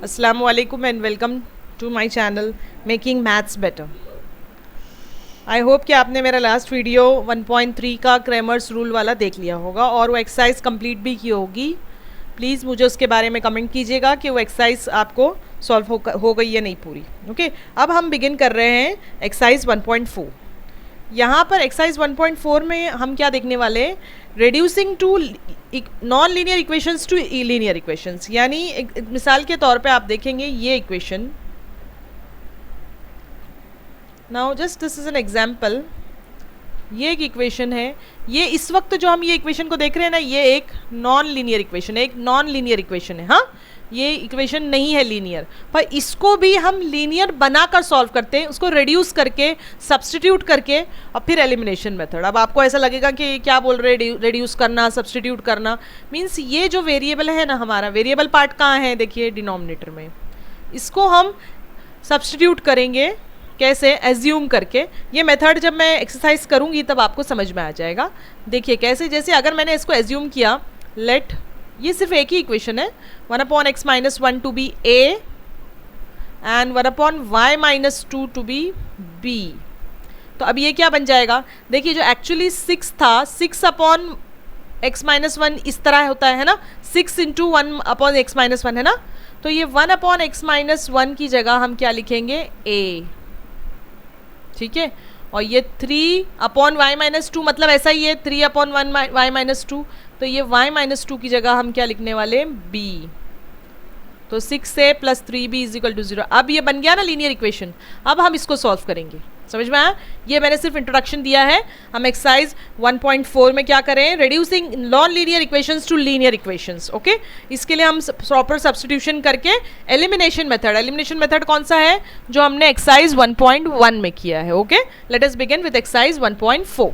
Assalamualaikum and welcome to my channel Making Maths Better. I hope कि आपने मेरा last video 1.3 का Cramer's rule वाला देख लिया होगा और वो एक्सरसाइज कंप्लीट भी की होगी. प्लीज़ मुझे उसके बारे में कमेंट कीजिएगा कि वो एक्सरसाइज आपको सॉल्व हो गई या नहीं पूरी. ओके, अब हम बिगिन कर रहे हैं एक्सरसाइज 1.4. यहाँ पर एक्सरसाइज 1.4 में हम क्या देखने वाले हैं, reducing to non linear equations to linear equations. यानी एक मिसाल के तौर पे आप देखेंगे ये equation. Now just this is an example. ये एक इक्वेशन है. ये इस वक्त जो हम ये इक्वेशन को देख रहे हैं ना, ये एक नॉन लीनियर इक्वेशन है, एक नॉन लीनियर इक्वेशन है. हाँ, ये इक्वेशन नहीं है लीनियर, पर इसको भी हम लीनियर बनाकर सॉल्व करते हैं, उसको रिड्यूस करके, सब्स्टिट्यूट करके और फिर एलिमिनेशन मेथड. अब आपको ऐसा लगेगा कि क्या बोल रहे हैं, रिड्यूस करना, सब्स्टिट्यूट करना. मीन्स ये जो वेरिएबल है ना, हमारा वेरिएबल पार्ट कहाँ है, देखिए डिनोमिनेटर में. इसको हम सब्स्टिट्यूट करेंगे कैसे, एज्यूम करके. ये मेथड जब मैं एक्सरसाइज करूँगी तब आपको समझ में आ जाएगा. देखिए कैसे, जैसे अगर मैंने इसको एज्यूम किया, लेट, ये सिर्फ एक ही इक्वेशन है, 1/x-1 to be a and 1/y-2 to be b. तो अब ये क्या बन जाएगा, देखिए जो एक्चुअली 6 था, 6/x-1 इस तरह होता है ना, 6 × 1/x-1 है ना. तो ये 1/x-1 की जगह हम क्या लिखेंगे, a. ठीक है, और ये 3/y-2 मतलब ऐसा ही है, 3/y-2. तो ये y-2 की जगह हम क्या लिखने वाले, b. तो 6a + 3b = 0. अब ये बन गया ना लीनियर इक्वेशन. अब हम इसको सॉल्व करेंगे. समझ में आया? ये मैंने सिर्फ इंट्रोडक्शन दिया है. हम एक्सरसाइज 1.4 में क्या करें, reducing non linear equations to linear equations. Okay, इसके लिए हम प्रॉपर सब्स्टिट्यूशन करके एलिमिनेशन मेथड. एलिमिनेशन मेथड कौन सा है, जो हमने एक्सरसाइज 1.1 में किया है. Okay, let us begin with exercise 1.4.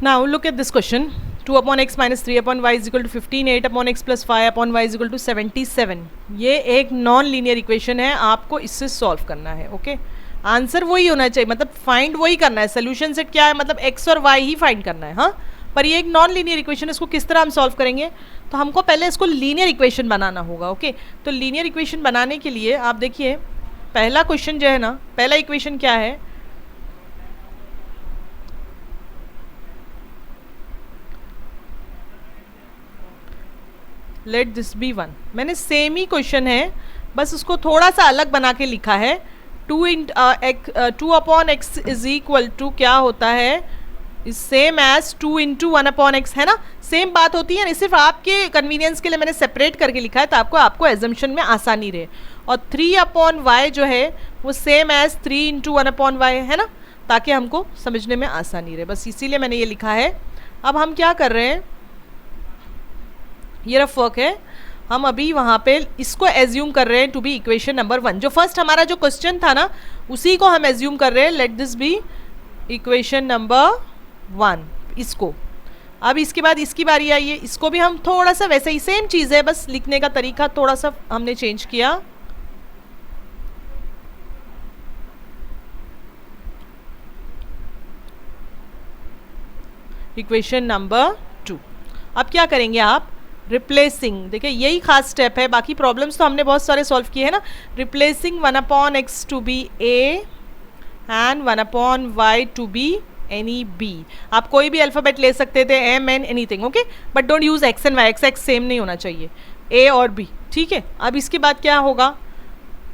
Now look at this question. 2/x - 3/y = 15, 8/x + 5/y = 77. ये एक नॉन लीनियर इक्वेशन है, आपको इससे सॉल्व करना है. ओके, आंसर वही होना चाहिए, मतलब फाइंड वही करना है. सोल्यूशन सेट क्या है, मतलब x और y ही फाइंड करना है. हाँ, पर ये एक नॉन लीनियर इक्वेशन है, इसको किस तरह हम सॉल्व करेंगे, तो हमको पहले इसको लीनियर इक्वेशन बनाना होगा. ओके, तो लीनियर इक्वेशन बनाने के लिए आप देखिए, पहला क्वेश्चन जो है ना, पहला इक्वेशन क्या है, लेट दिस बी 1. मैंने सेम ही क्वेश्चन है, बस उसको थोड़ा सा अलग बना के लिखा है. 2/x = क्या होता है, इज सेम एज 2 × 1/x है ना. सेम बात होती है ना, सिर्फ आपके कन्वीनियंस के लिए मैंने सेपरेट करके लिखा है, तो आपको एजम्पशन में आसानी रहे. और 3/y जो है वो सेम एज 3 × 1/y है ना, ताकि हमको समझने में आसानी रहे. बस इसीलिए मैंने ये लिखा है. अब हम क्या कर रहे हैं, ये रफ वर्क है. हम अभी वहाँ पे इसको एज्यूम कर रहे हैं टू बी इक्वेशन नंबर 1. जो फर्स्ट हमारा जो क्वेश्चन था ना, उसी को हम एज्यूम कर रहे हैं. Let this be equation number 1. इसको अब इसके बाद इसकी बारी आई है, इसको भी हम थोड़ा सा वैसे ही, सेम चीज़ है, बस लिखने का तरीका थोड़ा सा हमने चेंज किया. Equation number 2. अब क्या करेंगे आप, रिप्लेसिंग. देखिए यही खास स्टेप है, बाकी प्रॉब्लम्स तो हमने बहुत सारे सॉल्व किए हैं ना. Replacing 1/x to be a and 1/y to be any b. आप कोई भी अल्फ़ाबेट ले सकते थे, m n anything. Okay, but don't use x and y. x same नहीं होना चाहिए, a और b. ठीक है, अब इसके बाद क्या होगा,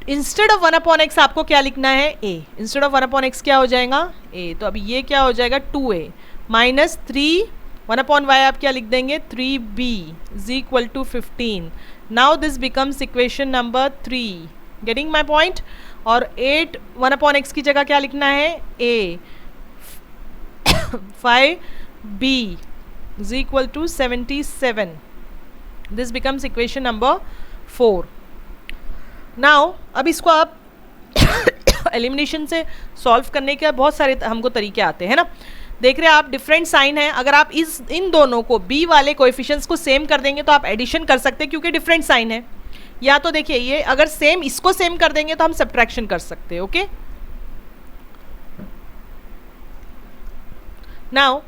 इंस्टेड ऑफ 1/x आपको क्या लिखना है, a. इंस्टेड ऑफ 1/x क्या हो जाएगा, a. तो अभी ये क्या हो जाएगा, 2a माइनस 3 1/y आप क्या लिख देंगे, 3b = 15. Now this becomes equation number 3. Getting my point. और 8 1/x की जगह क्या लिखना है, a. 5b = 77. This becomes equation number 4. Now अब इसको आप एलिमिनेशन से सॉल्व करने के बहुत सारे हमको तरीके आते हैं ना. देख रहे हैं आप, डिफरेंट साइन है. अगर आप इन दोनों को b वाले कोएफिशिएंट्स को सेम कर देंगे तो आप एडिशन कर सकते हैं, क्योंकि डिफरेंट साइन है. या तो देखिए, ये अगर सेम इसको सेम कर देंगे तो हम सब्ट्रैक्शन कर सकते हैं. ओके, नाउ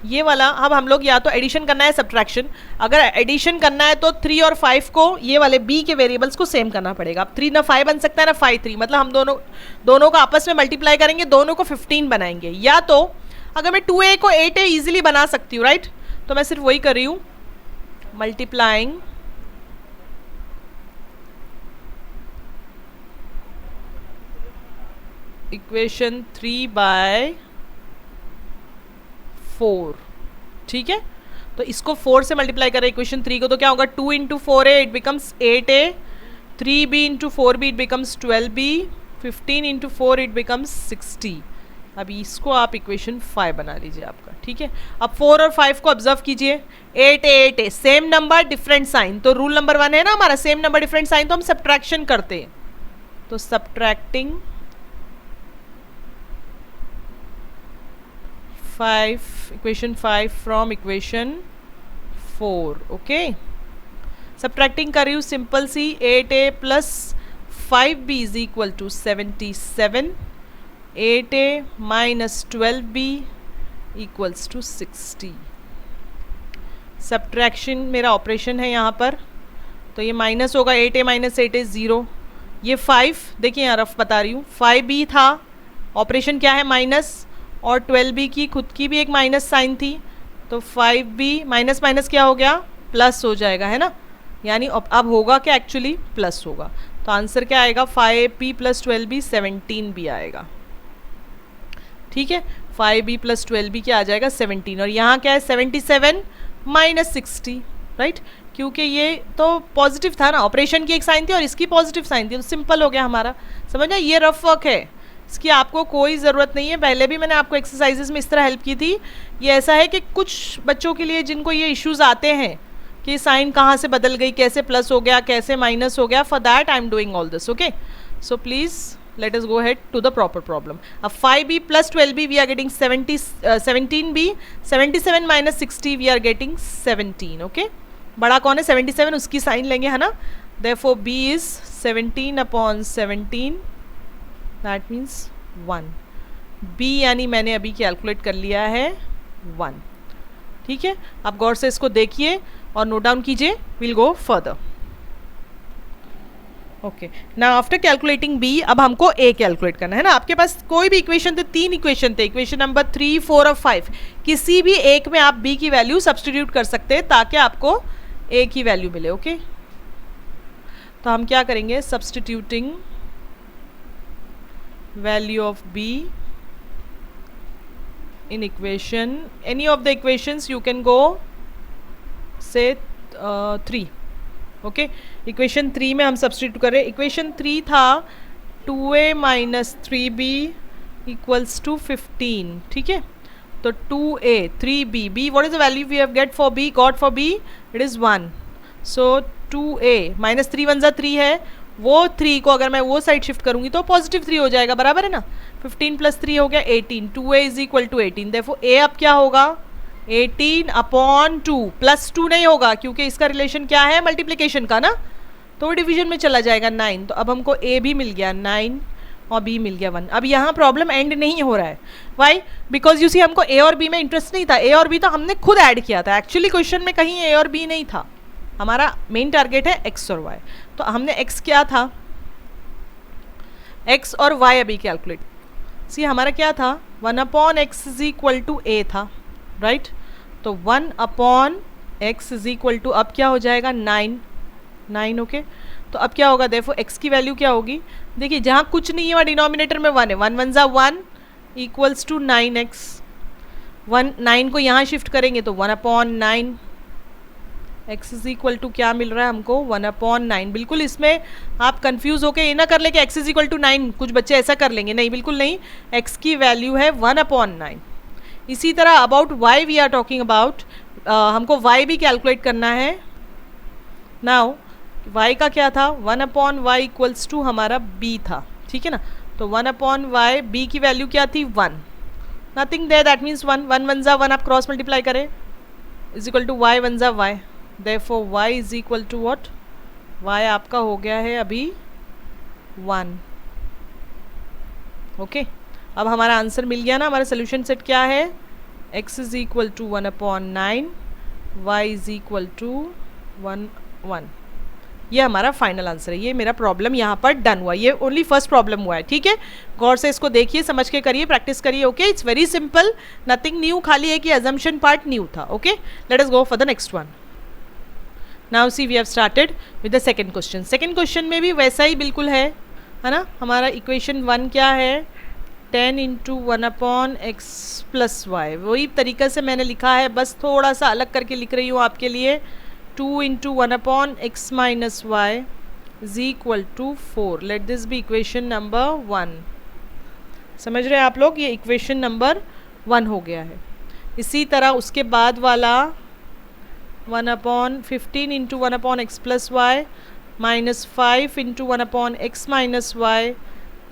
ये वाला अब हम लोग या तो एडिशन करना है सब्ट्रैक्शन, अगर एडिशन करना है तो 3 और 5 को ये वाले b के वेरिएबल्स को सेम करना पड़ेगा। अब 3 ना 5 बन सकता है ना 5 3, मतलब हम दोनों को आपस में मल्टीप्लाई करेंगे, दोनों को 15 बनाएंगे। या तो अगर मैं 2a को 8a ईजिली बना सकती हूँ, राइट, तो मैं सिर्फ वही कर रही हूँ, मल्टीप्लाइंग इक्वेशन 3 बाय 4, ठीक है। तो इसको 4 से मल्टीप्लाई करें इक्वेशन 3 को, तो क्या होगा 2 into 4a it becomes 8a, 3b into 4b it becomes 12b, 15 into 4 it becomes 60। अभी इसको आप इक्वेशन 5 बना लीजिए आपका, ठीक है। अब 4 और 5 को ऑब्जर्व कीजिए, 8a same number different sign, तो रूल नंबर 1 है ना हमारा, सेम नंबर डिफरेंट साइन, तो हम सब्ट्रैक्शन करते हैं, तो subtracting 5 equation 5 from equation 4, okay. Subtracting कर रही हूँ सिंपल सी, 8a plus 5b is equal to 77, 8a minus 12b equals to 60। Subtraction मेरा ऑपरेशन है यहाँ पर, तो ये माइनस होगा, 8a माइनस 8a 0, ये 5 देखिए यहाँ रफ बता रही हूँ, 5b था, ऑपरेशन क्या है माइनस, और 12b की खुद की भी एक माइनस साइन थी, तो 5b माइनस माइनस क्या हो गया, प्लस हो जाएगा, है ना, यानी अब होगा क्या, एक्चुअली प्लस होगा, तो आंसर क्या आएगा 5b प्लस 12b 17b आएगा, ठीक है। 5b प्लस 12b क्या आ जाएगा 17, और यहाँ क्या है 77 माइनस 60, राइट, क्योंकि ये तो पॉजिटिव था ना, ऑपरेशन की एक साइन थी और इसकी पॉजिटिव साइन थी, तो सिंपल हो गया हमारा, समझ ना, ये रफ वर्क है, इसकी आपको कोई ज़रूरत नहीं है। पहले भी मैंने आपको एक्सरसाइजेज में इस तरह हेल्प की थी। ये ऐसा है कि कुछ बच्चों के लिए जिनको ये इश्यूज आते हैं कि साइन कहाँ से बदल गई, कैसे प्लस हो गया, कैसे माइनस हो गया, for that I am doing all this, okay. So please let us go ahead to the proper problem. अब 5b plus 12b we are getting 17b, 77 minus 60 we are getting 17, okay. बड़ा कौन है 77, उसकी sign लेंगे, है ना, therefore b is 17 upon 17, that means 1, b यानी मैंने अभी कैलकुलेट कर लिया है 1, ठीक है। आप गौर से इसको देखिए और नोट डाउन कीजिए, विल गो फर्दर, ओके। ना आफ्टर कैलकुलेटिंग b अब हमको a कैलकुलेट करना है ना। आपके पास कोई भी इक्वेशन थे, 3 इक्वेशन थे, इक्वेशन नंबर 3, 4 और 5, किसी भी एक में आप b की वैल्यू सब्सटीट्यूट कर सकते हैं ताकि आपको a की वैल्यू मिले, ओके। तो हम क्या करेंगे, substituting value of b in equation, any of the equations you can go से 3, ओके। इक्वेशन 3 में हम सब्सटीट्यूट करें, इक्वेशन 3 था 2a minus 3b equals to 15, ठीक है। तो 2a 3b, b what is the value we have get for b, got for b it is 1, so 2a minus 3 1 3 है, वो 3 को अगर मैं वो साइड शिफ्ट करूंगी तो पॉजिटिव 3 हो जाएगा, बराबर है ना। 15 प्लस 3 हो गया 18, 2a is equal to 18, therefore a अब क्या होगा 18 अपॉन 2, प्लस 2 नहीं होगा क्योंकि इसका रिलेशन क्या है मल्टीप्लिकेशन का ना, तो डिवीजन में चला जाएगा 9, तो अब हमको a भी मिल गया 9 और b मिल गया 1। अब यहाँ प्रॉब्लम एंड नहीं हो रहा है, वाई, बिकॉज यू सी हमको a और b में इंटरेस्ट नहीं था, a और b तो हमने खुद ऐड किया था, एक्चुअली क्वेश्चन में कहीं a और b नहीं था, हमारा मेन टारगेट है x और y, तो हमने x क्या था, x और y अभी कैलकुलेट, सी हमारा क्या था 1 upon x is equal to a था, राइट, तो 1 upon x is equal to अब क्या हो जाएगा 9, ओके। तो अब क्या होगा, देखो x की वैल्यू क्या होगी, देखिए जहाँ कुछ नहीं है वहाँ डिनोमिनेटर में 1 है, 1 1 = 1 इक्वल्स टू 9x, 9 को यहाँ शिफ्ट करेंगे तो 1 upon 9, x is equal to क्या मिल रहा है हमको 1 अपॉन 9। बिल्कुल इसमें आप कंफ्यूज होके ये ना कर ले कि x इज इक्वल टू 9, कुछ बच्चे ऐसा कर लेंगे, नहीं बिल्कुल नहीं, x की वैल्यू है 1 अपॉन 9। इसी तरह about y we are talking about, हमको y भी कैलकुलेट करना है। नाउ y का क्या था 1 अपॉन y इक्वल्स टू हमारा b था, ठीक है ना, तो 1 अपॉन y, b की वैल्यू क्या थी 1, नथिंग देयर, दैट मीन्स 1 1 1 = 1, आप क्रॉस मल्टीप्लाई करें is equal to y 1 = y, therefore y is equal to what, y आपका हो गया है अभी 1, ओके। अब हमारा आंसर मिल गया ना, हमारा सोल्यूशन सेट क्या है x is equal to 1/9, y is equal to 1 ये हमारा फाइनल आंसर है। ये मेरा प्रॉब्लम यहाँ पर डन हुआ, ये ओनली फर्स्ट प्रॉब्लम हुआ है। ठीक है, गौर से इसको देखिए, समझ के करिए, प्रैक्टिस करिए। Okay, it's very simple, nothing new, खाली है कि अजम्पशन पार्ट न्यू था। Okay, let us go for the next one. Now see we have started with the second question. Second question में भी वैसा ही बिल्कुल है ना। हमारा इक्वेशन 1 क्या है, 10 इंटू 1/x प्लस वाई, वही तरीका से मैंने लिखा है, बस थोड़ा सा अलग करके लिख रही हूँ आपके लिए। 2 into 1/x minus y is equal to 4। Let this be equation number 1। समझ रहे हैं आप लोग, ये इक्वेशन नंबर 1 हो गया है। इसी तरह उसके बाद वाला 1/15 into 1/x plus y minus 5 into 1/x minus y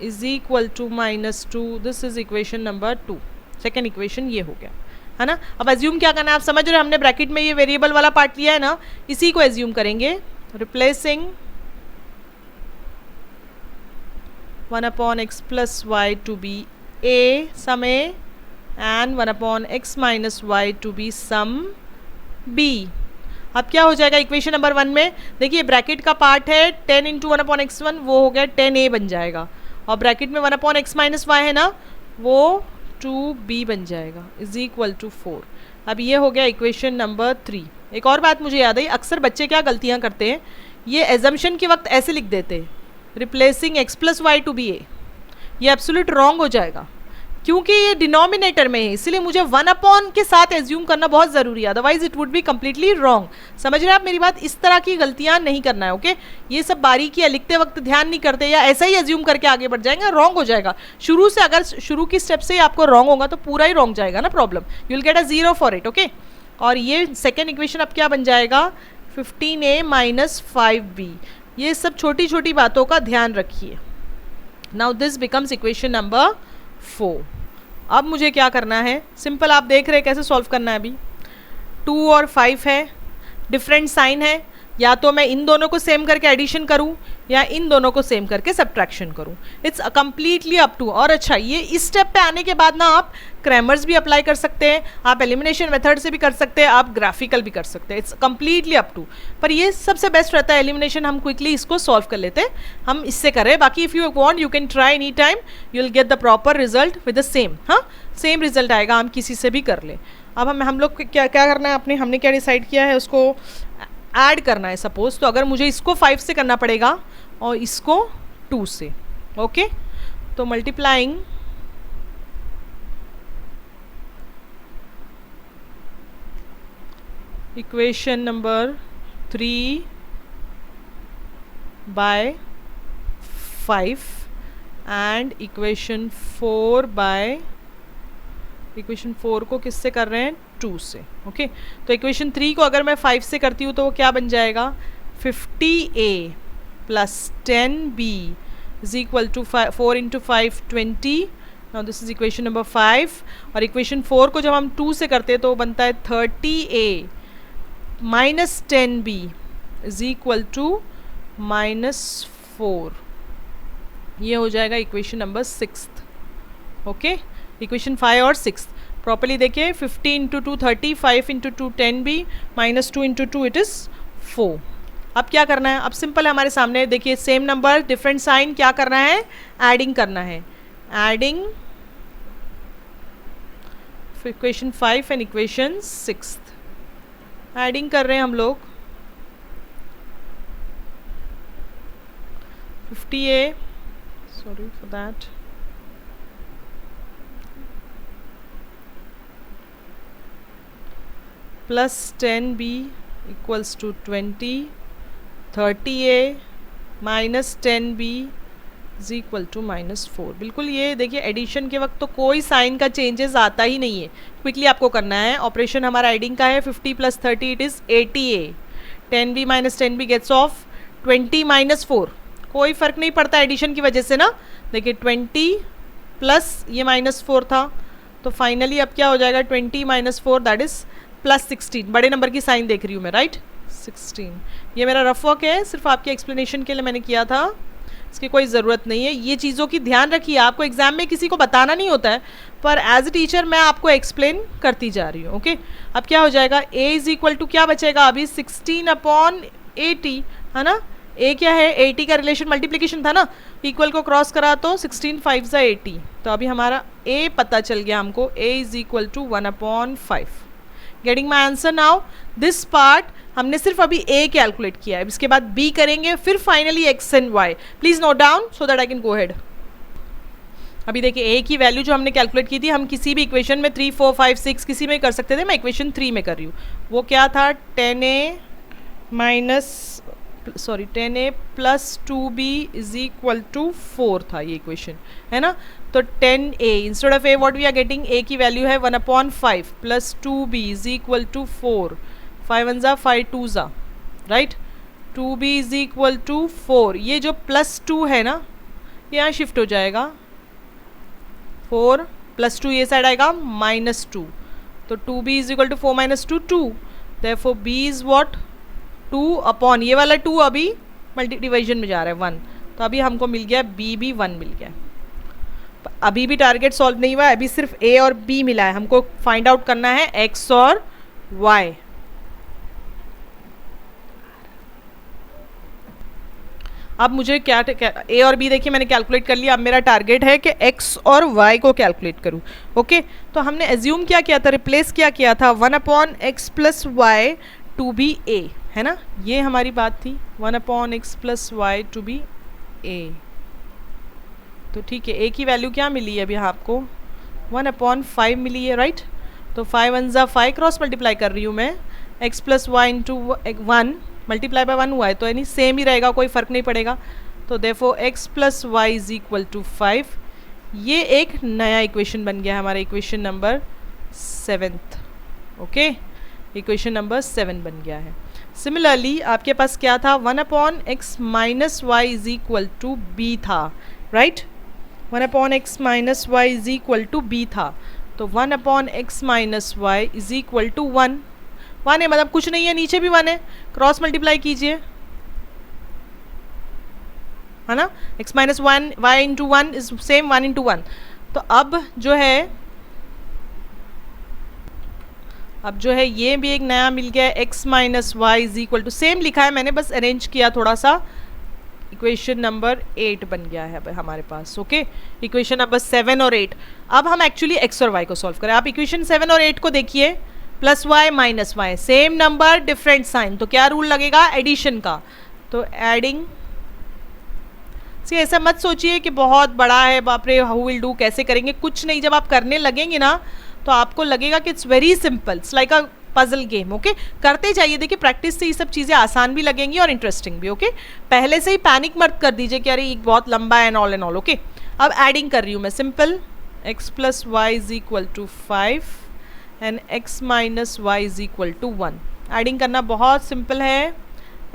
is equal to -2। This is equation number 2। Second equation ये हो गया है ना। अब एज्यूम क्या करना है, आप समझ रहे हैं, हमने ब्रैकेट में ये वेरिएबल वाला पार्ट लिया है ना, इसी को एज्यूम करेंगे। Replacing 1/x plus y to be a sum a and 1/x minus y to be sum b। अब क्या हो जाएगा इक्वेशन नंबर 1 में, देखिए ब्रैकेट का पार्ट है 10 इंटू 1/x1, वो हो गया 10a बन जाएगा, और ब्रैकेट में 1/x माइनस वाई है ना, वो 2b बन जाएगा इज इक्वल टू 4। अब ये हो गया इक्वेशन नंबर 3। एक और बात मुझे याद आई, अक्सर बच्चे क्या गलतियां करते हैं, ये एजम्पशन के वक्त ऐसे लिख देते हैं, replacing x plus y to be a. ये एब्सोल्यूट रॉन्ग हो जाएगा, क्योंकि ये डिनोमिनेटर में है, इसलिए मुझे 1 के साथ एज्यूम करना बहुत ज़रूरी है, otherwise it would be completely wrong. समझ रहे हैं आप मेरी बात, इस तरह की गलतियां नहीं करना है। ओके, ये सब बारीकी है, लिखते वक्त ध्यान नहीं करते या ऐसा ही एज्यूम करके आगे बढ़ जाएंगे, रॉन्ग हो जाएगा शुरू से। अगर शुरू की स्टेप से ही आपको रॉन्ग होगा तो पूरा ही रॉन्ग जाएगा ना problem, you will get a 0 for it. Okay, और ये सेकेंड इक्वेशन अब क्या बन जाएगा, 15a माइनस 5b। ये सब छोटी छोटी बातों का ध्यान रखिए। Now this becomes equation number 4। अब मुझे क्या करना है, सिंपल, आप देख रहे हैं कैसे सॉल्व करना है। अभी 2 और 5 है, डिफरेंट साइन है, या तो मैं इन दोनों को सेम करके एडिशन करूं या इन दोनों को सेम करके सब्ट्रैक्शन करूं, इट्स कम्प्लीटली अप टू। और अच्छा, ये इस स्टेप पे आने के बाद ना आप क्रैमर्स भी अप्लाई कर सकते हैं, आप एलिमिनेशन मेथड से भी कर सकते हैं, आप ग्राफिकल भी कर सकते हैं, इट्स कम्प्लीटली अप टू। पर ये सबसे बेस्ट रहता है एलिमिनेशन, हम क्विकली इसको सॉल्व कर लेते हैं, हम इससे करें। बाकी if you want you can try any time, you will get the proper result with the same. हाँ, सेम रिजल्ट आएगा, हम किसी से भी कर लें। अब हम लोग क्या क्या करना है, हमने क्या डिसाइड किया है, उसको ऐड करना है सपोज। तो अगर मुझे इसको 5 से करना पड़ेगा और इसको 2 से। ओके, तो multiplying equation number 3 by 5 and equation 4 by, equation 4 को किससे कर रहे हैं, 2 से। ओके, तो इक्वेशन 3 को अगर मैं 5 से करती हूँ तो वो क्या बन जाएगा, 50a plus 10b is equal to 4 into 5 20। Now this is equation number 5। और इक्वेशन 4 को जब हम 2 से करते हैं तो वो बनता है 30a minus 10b is equal to -4। ये हो जाएगा इक्वेशन नंबर 6। ओके, इक्वेशन 5 और 6 प्रॉपर्ली देखिए, 50 into 2 30, 5 into 2 10b, -2 into 2 it is 4। अब क्या करना है, अब सिंपल है हमारे सामने, देखिए सेम नंबर डिफरेंट साइन, क्या करना है, एडिंग करना है। Adding equation 5 and equation 6, adding कर रहे हैं हम लोग। 50a, sorry for that, plus 10b equals to 20, 30a minus 10b is equal to -4। बिल्कुल, ये देखिए एडिशन के वक्त तो कोई साइन का चेंजेस आता ही नहीं है, क्विकली आपको करना है। ऑपरेशन हमारा एडिंग का है, 50 plus 30 it is 80a, 10b minus 10b gets off 20 minus 4, कोई फ़र्क नहीं पड़ता एडिशन की वजह से ना। देखिए 20 प्लस ये -4 था, तो फाइनली अब क्या हो जाएगा, 20 माइनस 4 दैट इज़ प्लस 16। बड़े नंबर की साइन देख रही हूँ मैं, राइट, 16। ये मेरा रफ वर्क है, सिर्फ आपके एक्सप्लेनेशन के लिए मैंने किया था। इसकी कोई ज़रूरत नहीं है। ये चीज़ों की ध्यान रखिए, आपको एग्जाम में किसी को बताना नहीं होता है, पर एज ए टीचर मैं आपको एक्सप्लेन करती जा रही हूँ। ओके, अब क्या हो जाएगा, a इज इक्वल टू क्या बचेगा अभी 16/80 है ना। a क्या है, 80 का रिलेशन मल्टीप्लीकेशन था ना, इक्वल को क्रॉस करा तो 16 5 ज़ा 80, तो अभी हमारा a पता चल गया हमको, a is equal to 1/5। Getting my answer now. This part हमने सिर्फ अभी a कैलकुलेट किया है, इसके बाद b करेंगे, फिर finally x and y। Please note down so that I can go head. अभी देखिए a की वैल्यू जो हमने कैलकुलेट की थी, हम किसी भी इक्वेशन में 3 4 5 6 किसी में कर सकते थे, मैं इक्वेशन 3 में कर रही हूँ। वो क्या था, 10a plus 2b is equal to 4 था ये इक्वेशन, है ना। तो 10a instead of a what we are getting, a की वैल्यू है 1/5 plus 2b is equal to 4, 5 1 ज़ा 5 2 ज़ा, right. 2b is equal to 4, ये जो प्लस 2 है ना, यहाँ शिफ्ट हो जाएगा, 4 प्लस 2 ये साइड आएगा -2, तो 2b is equal to 4 - 2 2, therefore b is what 2 upon ये वाला 2 अभी मल्टी डिवीजन में जा रहा है 1, तो अभी हमको मिल गया b भी 1 मिल गया। अभी भी टारगेट सॉल्व नहीं हुआ है, अभी सिर्फ a और b मिला है, हमको फाइंड आउट करना है x और y। अब मुझे क्या a और b देखिए मैंने कैलकुलेट कर लिया, अब मेरा टारगेट है कि x और y को कैलकुलेट करूं। ओके, तो हमने एज्यूम क्या किया था, रिप्लेस क्या किया था, 1/x + y to be a, है ना, ये हमारी बात थी, 1/x + y to be a। तो ठीक है, a की वैल्यू क्या मिली है अभी आपको, 1/5 मिली है, राइट। तो 5 1 ज़ा 5 क्रॉस मल्टीप्लाई कर रही हूँ मैं, x + y × 1 मल्टीप्लाई बाय 1 हुआ है, तो यानी सेम ही रहेगा, कोई फ़र्क नहीं पड़ेगा। तो therefore x + y is equal to 5, ये एक नया इक्वेशन बन गया हमारा, equation number 7। Okay, equation number 7 बन गया है। सिमिलरली आपके पास क्या था, 1/x - y is equal to b था, right. 1/x - y is equal to b था, तो 1/x - y is equal to 1 है, मतलब कुछ नहीं है, नीचे भी 1 है, क्रॉस मल्टीप्लाई कीजिए, है ना, x - 1 y × 1 इज सेम 1 × 1। तो अब जो है ये भी एक नया मिल गया है, x - y is equal to, same लिखा है मैंने, बस अरेंज किया थोड़ा सा, इक्वेशन नंबर 8 बन गया है हमारे पास। ओके, इक्वेशन नंबर 7 और 8। अब हम एक्चुअली x और y को सॉल्व करें। आप इक्वेशन 7 और 8 को देखिए, +y - y, same number different sign, तो क्या रूल लगेगा, एडिशन का। तो एडिंग, सी ऐसा मत सोचिए कि बहुत बड़ा है, बाप रे हाउ विल डू, कैसे करेंगे, कुछ नहीं, जब आप करने लगेंगे ना तो आपको लगेगा कि it's very simple, it's like a puzzle game. Okay, करते जाइए, देखिए प्रैक्टिस से ये सब चीज़ें आसान भी लगेंगी और इंटरेस्टिंग भी। ओके, पहले से ही पैनिक मत कर दीजिए कि अरे ये बहुत लंबा है, एंड ऑल। ओके, अब एडिंग कर रही हूँ मैं, simple, x + y is equal to 5 and x - y is equal to 1। Adding करना बहुत सिंपल है,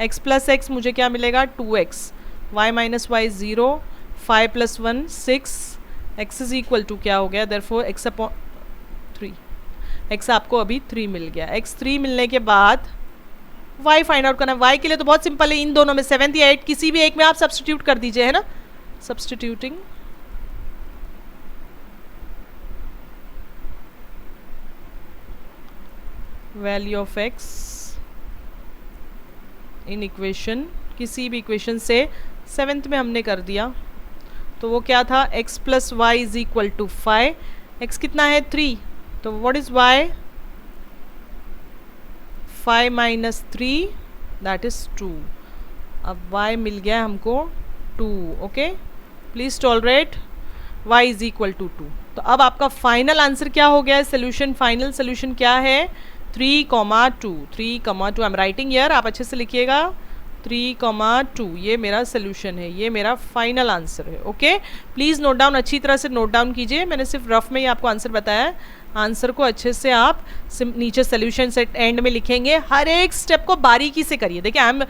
x + x मुझे क्या मिलेगा, 2x, y - y 0, 5 + 1 6, x is equal to क्या हो गया, देयरफॉर x/3, x आपको अभी 3 मिल गया। x 3 मिलने के बाद y फाइंड आउट करना है। y के लिए तो बहुत सिंपल है, इन दोनों में 7 या 8 किसी भी एक में आप सब्सटीट्यूट कर दीजिए, है ना, substituting value of x in equation, किसी भी इक्वेशन से 7th में हमने कर दिया, तो वो क्या था, x + y is equal to 5, x कितना है 3, तो what is y, 5 - 3 that is 2। अब y मिल गया हमको 2। Okay, please tolerate, y is equal to 2। तो अब आपका फाइनल आंसर क्या हो गया है, सोल्यूशन, फाइनल सोल्यूशन क्या है, 3,2, 3,2 आई एम राइटिंग हियर, आप अच्छे से लिखिएगा, 3,2 ये मेरा सोल्यूशन है, ये मेरा फाइनल आंसर है। ओके, प्लीज़ नोट डाउन, अच्छी तरह से नोट डाउन कीजिए, मैंने सिर्फ रफ में ही आपको आंसर बताया है, आंसर को अच्छे से आप नीचे सोल्यूशन सेट एंड में लिखेंगे, हर एक स्टेप को बारीकी से करिए। देखिए I am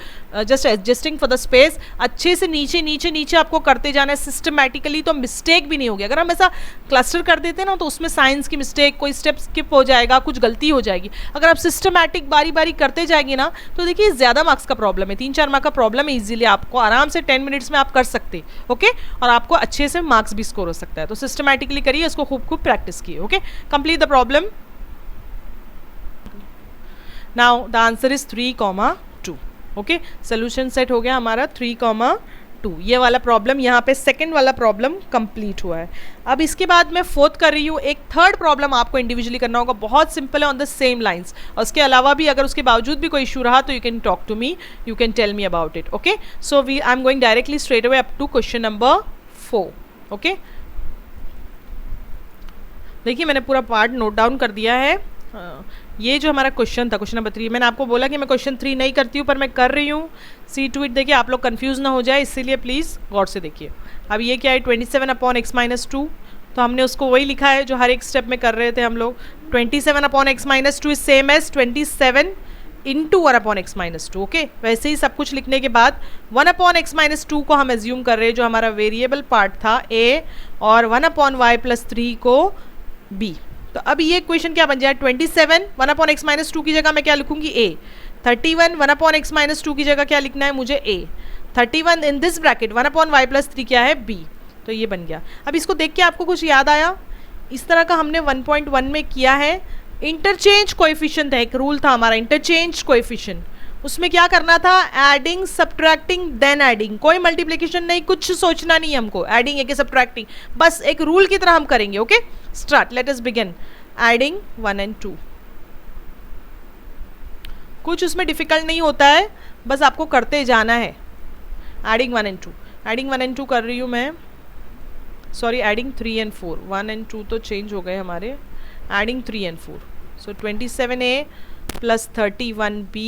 just adjusting for the space, अच्छे से नीचे नीचे नीचे आपको करते जाना है सिस्टमैटिकली, तो मिस्टेक भी नहीं होगी। अगर हम ऐसा क्लस्टर कर देते हैं ना तो उसमें साइंस की मिस्टेक, कोई स्टेप स्किप हो जाएगा, कुछ गलती हो जाएगी। अगर आप सिस्टमैटिक बारी बारी करते जाएंगे ना तो देखिए ज़्यादा मार्क्स का प्रॉब्लम है, 3-4 मार्क्स का प्रॉब्लम है, ईजिली आपको आराम से 10 मिनट्स में आप कर सकते, ओके, और आपको अच्छे से मार्क्स भी स्कोर हो सकता है। तो सिस्टमैटिकली करिए, इसको खूब खूब प्रैक्टिस कीजिए, okay. Complete the problem. Now the answer is 3,2. Okay, solution set हो गया हमारा 3,2। ये वाला प्रॉब्लम यहाँ पे सेकंड वाला प्रॉब्लम कंप्लीट हुआ है। अब इसके बाद मैं फोर्थ कर रही हूँ, एक थर्ड प्रॉब्लम आपको इंडिविजुअली करना होगा, बहुत सिंपल है, ऑन द सेम लाइंस। और उसके अलावा भी अगर उसके बावजूद भी कोई इशू रहा तो you can talk to me, you can tell me about it, okay. So I am going directly straight away up to question number 4, okay. देखिए मैंने पूरा पार्ट नोट डाउन कर दिया है। ये जो हमारा क्वेश्चन था, क्वेश्चन नंबर 3, मैंने आपको बोला कि मैं क्वेश्चन 3 नहीं करती हूँ, पर मैं कर रही हूँ, सी टू इट। देखिए आप लोग कंफ्यूज ना हो जाए, इसीलिए प्लीज़ गौर से देखिए। अब ये क्या है, 27/x-2, तो हमने उसको वही लिखा है जो हर एक स्टेप में कर रहे थे हम लोग। 27/x-2 is same as 27 into 1/x-2, okay. वैसे ही सब कुछ लिखने के बाद 1/x-2 को हम एज्यूम कर रहे हैं जो हमारा वेरिएबल पार्ट था a, और 1/y+3 को b। तो अब ये इक्वेशन क्या बन जाए, 27 1/x-2 की जगह मैं क्या लिखूंगी a, 31 1/x-2 की जगह क्या लिखना है मुझे a, 31 in this bracket 1/y+3 क्या है b। तो ये बन गया। अब इसको देख के आपको कुछ याद आया, इस तरह का हमने 1.1 में किया है। इंटरचेंज कोएफिशिएंट है, एक रूल था हमारा इंटरचेंज कोएफिशिएंट, उसमें क्या करना था, एडिंग सब्ट्रैक्टिंग देन एडिंग, कोई मल्टीप्लिकेशन नहीं, कुछ सोचना नहीं हमको, एडिंग है कि सब्ट्रैक्टिंग, बस एक रूल की तरह हम करेंगे, okay. Start, let us begin. Adding 1 and 2, कुछ उसमें डिफिकल्ट नहीं होता है, बस आपको करते जाना है। एडिंग 1 and 2, एडिंग 1 and 2 कर रही हूँ मैं, सॉरी एडिंग 3 and 4, 1 and 2 तो चेंज हो गए हमारे, adding 3 and 4। So 27a plus 31b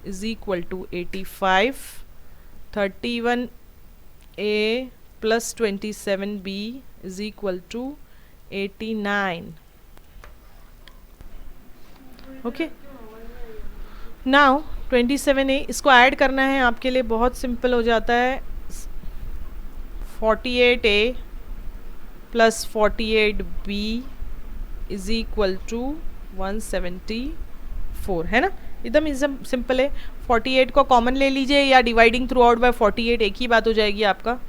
is equal to 85, 31a plus 27b is equal to 89, okay. Now 27a, इसको ऐड करना है आपके लिए बहुत सिंपल हो जाता है, 48a plus 48b is equal to 174, है ना, एकदम सिंपल है। 48 को कॉमन ले लीजिए या डिवाइडिंग थ्रू आउट बाय 48, एक ही बात हो जाएगी आपका।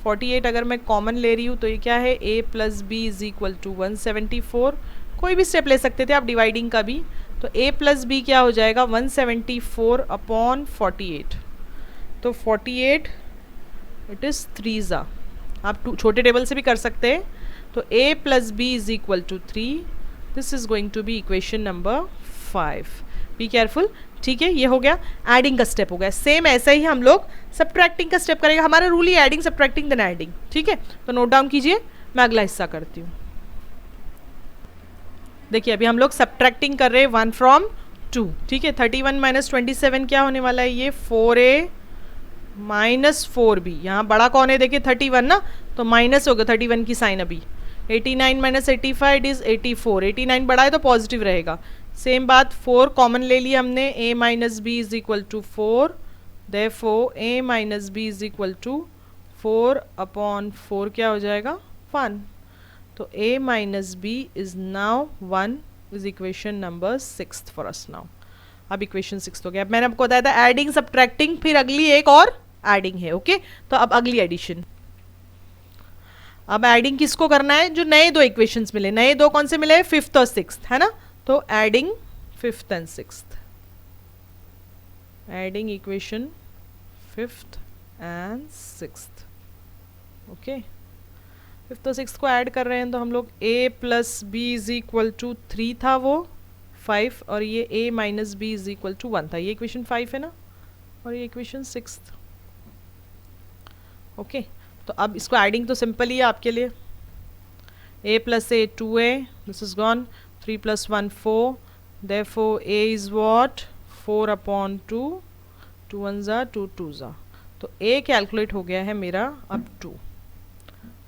48 अगर मैं कॉमन ले रही हूँ तो ये क्या है, a plus b is equal to 174, कोई भी स्टेप ले सकते थे आप डिवाइडिंग का भी, तो a प्लस बी क्या हो जाएगा 174/48, तो 48 इट इज़ 3 आप छोटे टेबल से भी कर सकते हैं। तो a plus b is equal to 3, this is going to be equation number 5। Be careful, ठीक है, ये हो गया एडिंग का स्टेप हो गया। सेम ऐसा ही हम लोग सब्ट्रैक्टिंग का स्टेप करेंगे, हमारा रूल ही एडिंग सब्ट्रैक्टिंग देन एडिंग, ठीक है। तो नोट डाउन कीजिए, मैं अगला हिस्सा करती हूँ। देखिए अभी हम लोग सब्ट्रैक्टिंग कर रहे हैं 1 from 2, ठीक है। 31 माइनस 27 क्या होने वाला है, ये 4a माइनस 4b, यहाँ बड़ा कौन है देखिए 31 ना, तो माइनस होगा 31 की साइन अभी। 89 माइनस 85 इज 84, 89 बड़ा है तो पॉजिटिव रहेगा। सेम बात 4 कॉमन ले लिया हमने, a minus b is equal to 4, therefore a minus b is equal to 4/4 क्या हो जाएगा 1, तो a minus b is now 1 is equation number 6 for us now. अब इक्वेशन 6 हो गया। अब मैंने आपको बताया था एडिंग सब्ट्रैक्टिंग, फिर अगली एक और एडिंग है, ओके। तो अब अगली एडिशन, अब एडिंग किसको करना है, जो नए दो इक्वेशंस मिले, नए दो कौन से मिले, 5th और 6th, है ना। तो adding 5th and 6th, adding equation 5th and 6th, okay. 5th और 6th को ऐड कर रहे हैं तो हम लोग a plus b is equal to 3 था वो 5, और ये a minus b is equal to 1 था, ये इक्वेशन 5 है ना, और ये इक्वेशन 6th, ओके। तो अब इसको एडिंग तो सिंपल ही है आपके लिए, a plus a 2a, this is gone, 3 plus 1 4, therefore a is what 4/2, 2 1 2 2 तो a कैलकुलेट हो गया है मेरा अब 2,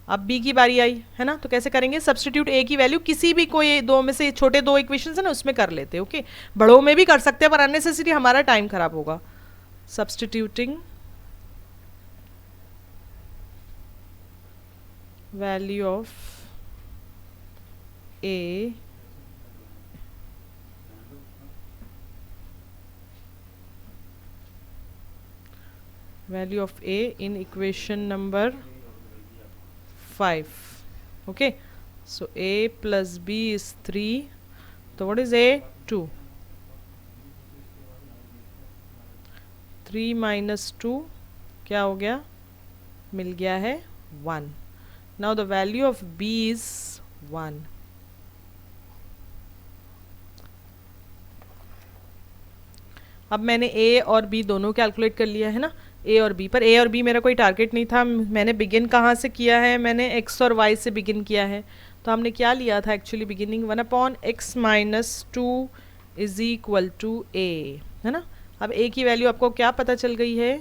अब बी की बारी आई है ना, तो कैसे करेंगे, सब्सटीट्यूट ए की वैल्यू किसी भी कोई दो में से, छोटे दो इक्वेशन है ना उसमें कर लेते हैं। ओके, बड़ों में भी कर सकते हैं पर अननेसेसरी हमारा टाइम खराब होगा। Substituting value of A value of a in equation number 5. Okay, so a plus b is 3, so what is a, 2, 3 minus 2 क्या हो गया, मिल गया है 1. now the value of b is 1. अब मैंने a और b दोनों कैलकुलेट कर लिया है ना, a और b, पर a और b मेरा कोई टारगेट नहीं था, मैंने बिगिन कहाँ से किया है, मैंने x और y से बिगिन किया है। तो हमने क्या लिया था actually beginning, 1/x minus 2 is equal to a, है ना। अब a की वैल्यू आपको क्या पता चल गई है,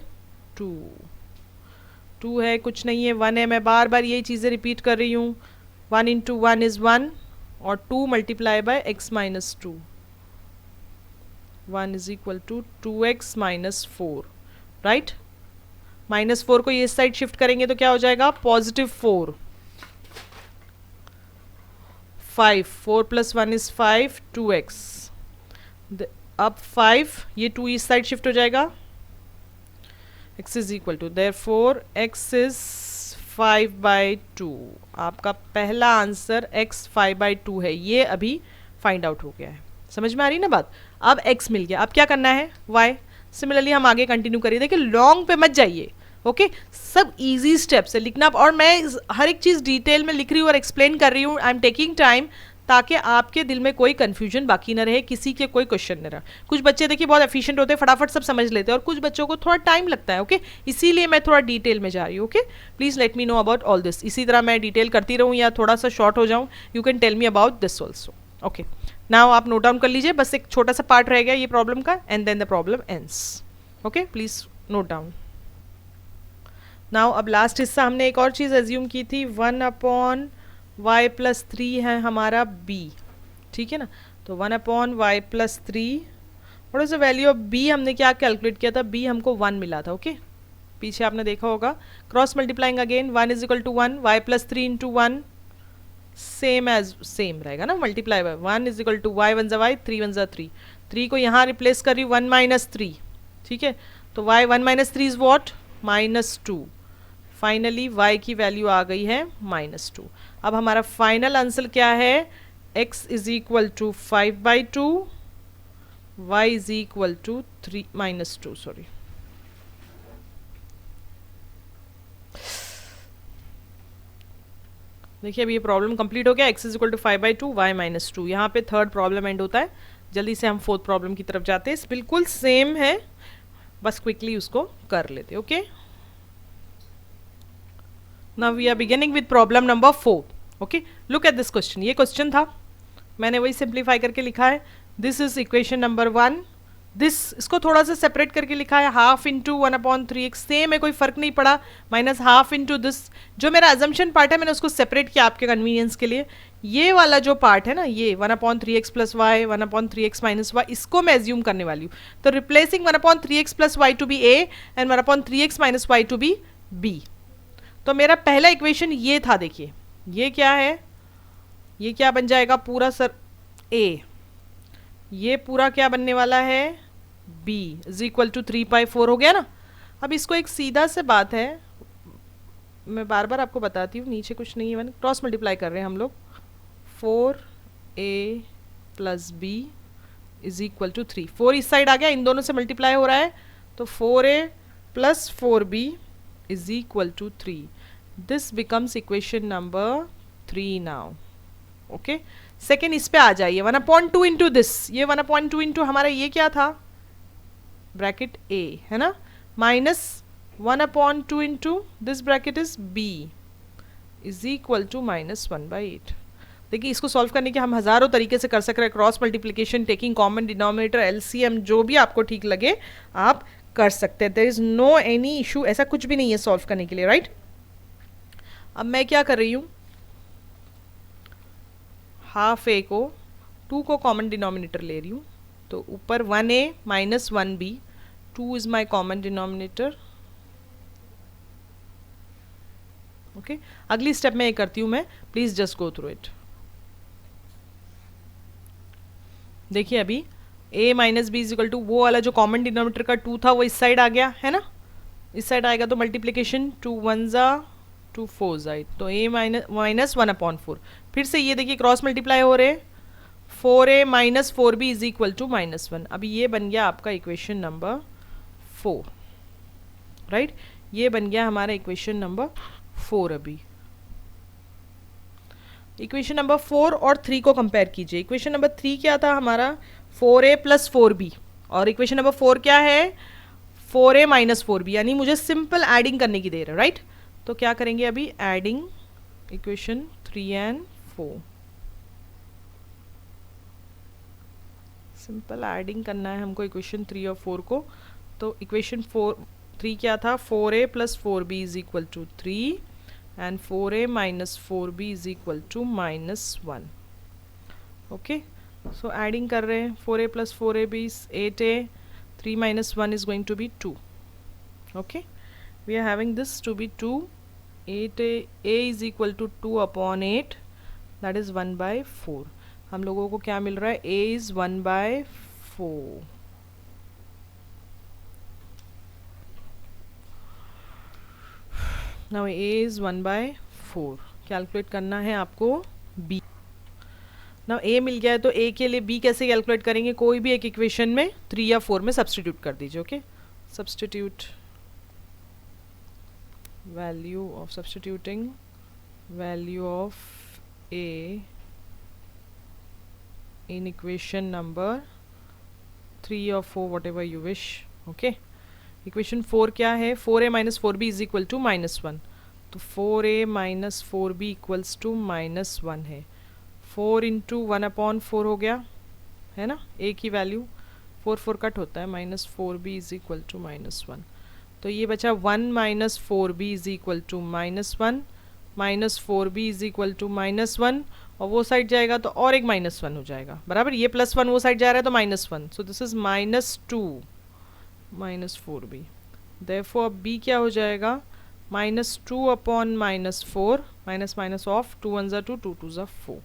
2 है, कुछ नहीं है, 1 है। मैं बार बार यही चीज़ें रिपीट कर रही हूँ, 1 इंटू 1 इज़ 1 और 2 multiply by x minus 2, 1 is equal to 2x minus 4, right. -4 को ये साइड शिफ्ट करेंगे तो क्या हो जाएगा, +4, 5, 4 + 1 इज 5, 2x। अब 5, ये 2 इस साइड शिफ्ट हो जाएगा, x is equal to, therefore x is 5/2। आपका पहला आंसर x 5/2 है, ये अभी फाइंड आउट हो गया है। समझ में आ रही ना बात। अब x मिल गया, अब क्या करना है, y। सिमिलरली हम आगे कंटिन्यू करिए, देखिए लॉन्ग पे मत जाइए। ओके, सब इजी स्टेप्स है लिखना, और मैं हर एक चीज़ डिटेल में लिख रही हूँ और एक्सप्लेन कर रही हूँ, आई एम टेकिंग टाइम, ताकि आपके दिल में कोई कंफ्यूजन बाकी ना रहे, किसी के कोई क्वेश्चन न रहा। कुछ बच्चे देखिए बहुत एफिशिएंट होते हैं, फटाफट सब समझ लेते हैं, और कुछ बच्चों को थोड़ा टाइम लगता है। ओके, इसीलिए मैं थोड़ा डिटेल में जा रही हूँ। Okay, please let me know about all this. इसी तरह मैं डिटेल करती रहूँ या थोड़ा सा शॉर्ट हो जाऊँ, you can tell me about this also. Okay, now आप नोट डाउन कर लीजिए, बस एक छोटा सा पार्ट रह गया ये प्रॉब्लम का, and then the problem ends. Okay, please note down now. अब लास्ट हिस्सा हमने एक और चीज़ एज्यूम की थी, 1/y + 3 है हमारा b, ठीक है ना। तो 1/y + 3, what is the value of b, हमने क्या कैलकुलेट किया था, b हमको 1 मिला था। ओके, पीछे आपने देखा होगा, cross multiplying again, 1 = 1, y + 3 × 1 same as same रहेगा ना, मल्टीप्लाई बाय 1 = y 1 y 3 1 3, 3 को यहाँ रिप्लेस कर रही 1 - 3, ठीक है। तो y 1 - 3 is what, -2। Finally y की वैल्यू आ गई है -2। अब हमारा फाइनल आंसर क्या है, x is equal to 5/2, y is equal to 3 -2, sorry. देखिए अब ये प्रॉब्लम कंप्लीट हो गया, x is equal to 5/2, y -2। यहाँ पे थर्ड प्रॉब्लम एंड होता है। जल्दी से हम फोर्थ प्रॉब्लम की तरफ जाते हैं, बिल्कुल सेम है, बस क्विकली उसको कर लेते। Okay, now we are beginning with problem number 4। Okay, look at this question, ये क्वेश्चन था, मैंने वही सिंप्लीफाई करके लिखा है। दिस इज इक्वेशन नंबर 1, इसको थोड़ा सा सेपरेट करके लिखा है, 1/2 × 1/3x, सेम है, कोई फर्क नहीं पड़ा, -1/2 × दिस। जो मेरा अजम्पशन पार्ट है मैंने उसको सेपरेट किया आपके कन्वीनियंस के लिए। ये वाला जो पार्ट है ना, ये 1/3x + y 1/3x - y, इसको मैं एज्यूम करने वाली हूँ। तो replacing 1/3x + y to be a एंड 1/3x - y to be b। तो मेरा पहला इक्वेशन ये था, देखिए ये क्या है, ये क्या बन जाएगा पूरा सर, a, ये पूरा क्या बनने वाला है, b इज इक्वल टू 3/4 हो गया ना। अब इसको एक सीधा से बात है, मैं बार बार आपको बताती हूँ, नीचे कुछ नहीं है, क्रॉस मल्टीप्लाई कर रहे हैं हम लोग, 4a + b is equal to 3, 4 इस साइड आ गया, इन दोनों से मल्टीप्लाई हो रहा है, तो 4a + 4b is equal to 3। This becomes equation number 3 now. Okay, second इस पे आ जाइए, 1/2 इंटू दिस, ये 1/2 इंटू हमारा ये क्या था, ब्रैकेट a है ना, -1/2 into this bracket is b is equal to -1/8। देखिए इसको सॉल्व करने के हम हज़ारों तरीके से कर सकते हैं, cross multiplication, taking common denominator, LCM, जो भी आपको ठीक लगे आप कर सकते हैं। There is no any issue, ऐसा कुछ भी नहीं है सॉल्व करने के लिए, राइट। अब मैं क्या कर रही हूँ, हाफ ए को 2 को कॉमन डिनोमिनेटर ले रही हूँ, तो ऊपर 1a minus 1b, 2 is my common denominator. Okay, अगली स्टेप में ये करती हूँ मैं, please just go through it. देखिए अभी a minus b is equal to वो वाला जो कॉमन डिनोमिनेटर का 2 था वो इस साइड आ गया है ना, इस साइड आएगा तो मल्टीप्लीकेशन 2 1 जा 2 4 जाए, तो a माइनस 1/4। फिर से ये देखिए क्रॉस मल्टीप्लाई हो रहे, 4a minus 4b is equal to -1। अभी ये बन गया आपका इक्वेशन नंबर 4, राइट, ये बन गया हमारा इक्वेशन नंबर 4। अभी इक्वेशन नंबर 4 और 3 को कंपेयर कीजिए। इक्वेशन नंबर 3 क्या था हमारा, 4a प्लस 4b, और इक्वेशन नंबर 4 क्या है, 4a माइनस 4b, यानी मुझे सिंपल एडिंग करने की देर है, राइट। तो क्या करेंगे अभी, adding equation 3 and 4, simple adding करना है हमको इक्वेशन 3 और 4 को। तो इक्वेशन 3 क्या था, 4a plus 4b is equal to 3 and 4a minus 4b is equal to -1. Okay, so adding कर रहे हैं, 4a plus 4ab is 8a, 3 minus 1 is going to be 2. Okay, we are having this to be 2, 8a is equal to 2 upon 8, that is 1/4. हम लोगों को क्या मिल रहा है, a is 1/4. Now a is 1/4, calculate करना है आपको b। नाउ a मिल गया है तो a के लिए b कैसे कैलकुलेट करेंगे, कोई भी एक इक्वेशन में 3 या 4 में सब्सटीट्यूट कर दीजिए। Okay, substitute value of, substituting value of a in equation number 3 और 4, what ever you wish. Okay, equation 4 क्या है, 4a minus 4b is equal to -1, तो 4a minus 4b equals to -1 है। 4 इंटू 1/4 हो गया है ना, a की वैल्यू 4 4 कट होता है, -4b इज इक्वल टू -1, तो ये बचा 1 minus 4b is equal to -1, -4b is equal to -1, और वो साइड जाएगा तो और एक -1 हो जाएगा, बराबर, ये +1 वो साइड जा रहा है तो -1, so this is -2 -4b। Therefore b क्या हो जाएगा, -2 अपॉन -4, माइनस माइनस ऑफ 2 1 2, 2 2 4,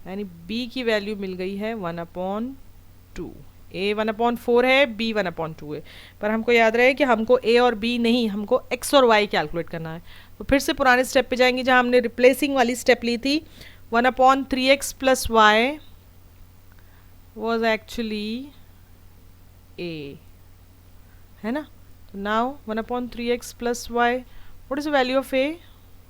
यानी b की वैल्यू मिल गई है 1/2। a 1/4 है, b 1/2 है, पर हमको याद रहे कि हमको a और b नहीं, हमको x और y कैलकुलेट करना है। तो फिर से पुराने स्टेप पे जाएंगे जहाँ हमने रिप्लेसिंग वाली स्टेप ली थी। 1/3x plus y was actually a, है ना। तो now 1/3x plus y, what is the value of a,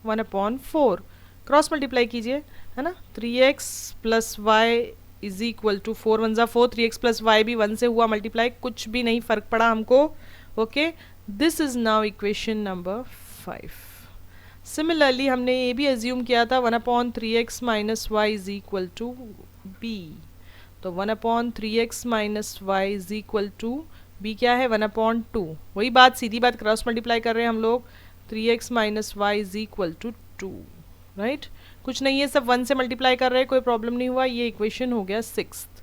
1/4, cross multiply कीजिए, है ना, 3x plus y is equal to 4 1 जा 4, 3x प्लस वाई भी 1 से हुआ मल्टीप्लाई, कुछ भी नहीं फर्क पड़ा हमको। Okay, this is now equation number 5। Similarly हमने ये भी एज्यूम किया था 1/3x minus y is equal to b, तो 1/3x minus y is equal to b क्या है, 1/2, वही बात, सीधी बात, क्रॉस मल्टीप्लाई कर रहे हैं हम लोग, 3x minus y is equal to 2, right, कुछ नहीं है, सब 1 से मल्टीप्लाई कर रहे हैं, कोई प्रॉब्लम नहीं हुआ। ये इक्वेशन हो गया 6th।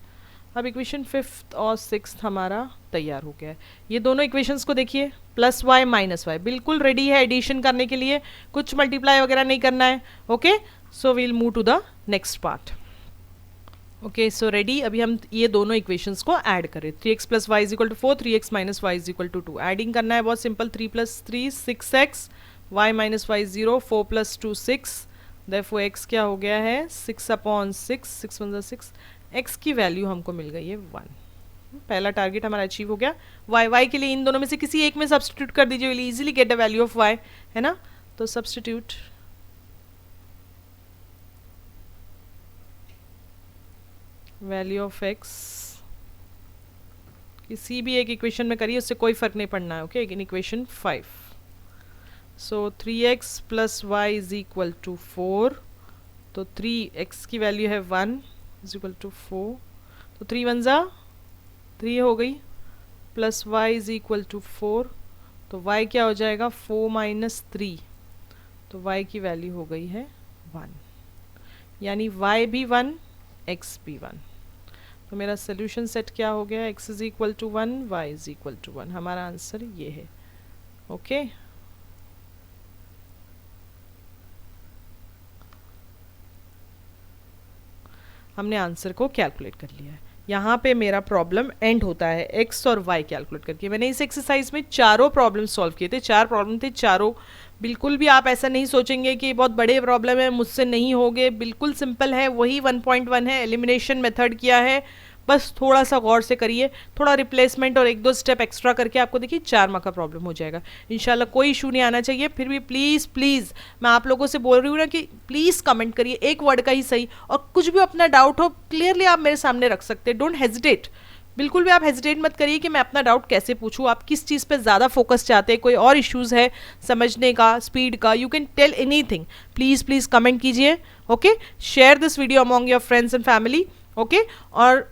अब इक्वेशन 5th और 6th हमारा तैयार हो गया है। ये दोनों इक्वेशंस को देखिए, प्लस वाई माइनस वाई बिल्कुल रेडी है एडिशन करने के लिए, कुछ मल्टीप्लाई वगैरह नहीं करना है। Okay, so we'll move to the next part. Okay, so ready, अभी हम ये दोनों इक्वेशंस को ऐड करें। 3x plus y is equal to 4, 3x minus y is equal to 2। Adding करना है बहुत simple, 3 + 3 6x, y minus y 0, 4 + 2 6, therefore x क्या हो गया है, 6/6, 6 1 6, x की वैल्यू हमको मिल गई है 1। पहला टारगेट हमारा अचीव हो गया। y के लिए इन दोनों में से किसी एक में सब्सटीट्यूट कर दीजिए, will easily get the value of y, है ना। तो सब्सटीट्यूट वैल्यू ऑफ x किसी भी एक इक्वेशन में करिए, उससे कोई फर्क नहीं पड़ना है। Okay, in equation 5, so 3x plus y is equal to 4, तो 3x की वैल्यू है 1 इज इक्वल टू 4, तो 3 1 जा 3 हो गई, plus y is equal to 4, तो y क्या हो जाएगा, 4 - 3, तो y की वैल्यू हो गई है 1, यानी y भी 1, x भी 1। तो मेरा सोल्यूशन सेट क्या हो गया, x is equal to 1, y is equal to 1। हमारा आंसर ये है। ओके हमने आंसर को कैलकुलेट कर लिया है। यहाँ पे मेरा प्रॉब्लम एंड होता है x और y कैलकुलेट करके। मैंने इस एक्सरसाइज में चारों प्रॉब्लम सॉल्व किए थे, 4 प्रॉब्लम थे, चारों बिल्कुल भी आप ऐसा नहीं सोचेंगे कि बहुत बड़े प्रॉब्लम है मुझसे नहीं होंगे, बिल्कुल सिंपल है। वही 1.1 है, एलिमिनेशन मेथड किया है, बस थोड़ा सा गौर से करिए, थोड़ा रिप्लेसमेंट और 1-2 स्टेप एक्स्ट्रा करके आपको देखिए 4 मार्क का प्रॉब्लम हो जाएगा इंशाल्लाह। कोई इशू नहीं आना चाहिए। फिर भी प्लीज़ प्लीज़ मैं आप लोगों से बोल रही हूँ ना कि प्लीज़ कमेंट करिए, एक वर्ड का ही सही, और कुछ भी अपना डाउट हो क्लियरली आप मेरे सामने रख सकते हैं। डोंट हेजिटेट, बिल्कुल भी आप हेजिटेट मत करिए कि मैं अपना डाउट कैसे पूछूं, आप किस चीज़ पे ज़्यादा फोकस चाहते हैं, कोई और इश्यूज़ है समझने का, स्पीड का, you can tell anything. Please please comment कीजिए। Okay, share this video among your friends and family. Okay, और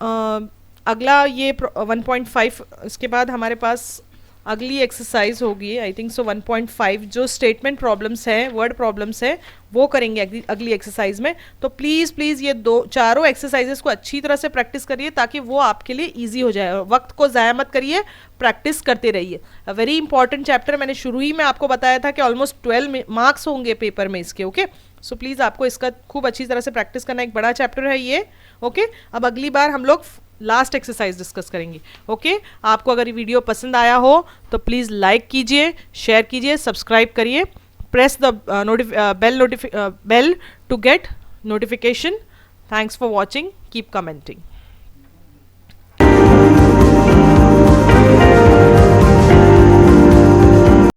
अगला ये 1.5, इसके बाद हमारे पास अगली एक्सरसाइज होगी आई थिंक सो 1.5, जो स्टेटमेंट प्रॉब्लम्स हैं, वर्ड प्रॉब्लम्स हैं, वो करेंगे अगली एक्सरसाइज में। तो प्लीज़ प्लीज़ ये चारों एक्सरसाइजेस को अच्छी तरह से प्रैक्टिस करिए ताकि वो आपके लिए ईजी हो जाए। वक्त को ज़ाया मत करिए, प्रैक्टिस करते रहिए। अ वेरी इंपॉर्टेंट चैप्टर, मैंने शुरू ही में आपको बताया था कि ऑलमोस्ट 12 मार्क्स होंगे पेपर में इसके। ओके सो प्लीज़ आपको इसका खूब अच्छी तरह से प्रैक्टिस करना, एक बड़ा चैप्टर है ये। ओके अब अगली बार हम लोग लास्ट एक्सरसाइज डिस्कस करेंगे। ओके आपको अगर ये वीडियो पसंद आया हो तो प्लीज़ लाइक कीजिए, शेयर कीजिए, सब्सक्राइब करिए, press the bell to get notification. Thanks for watching. Keep commenting.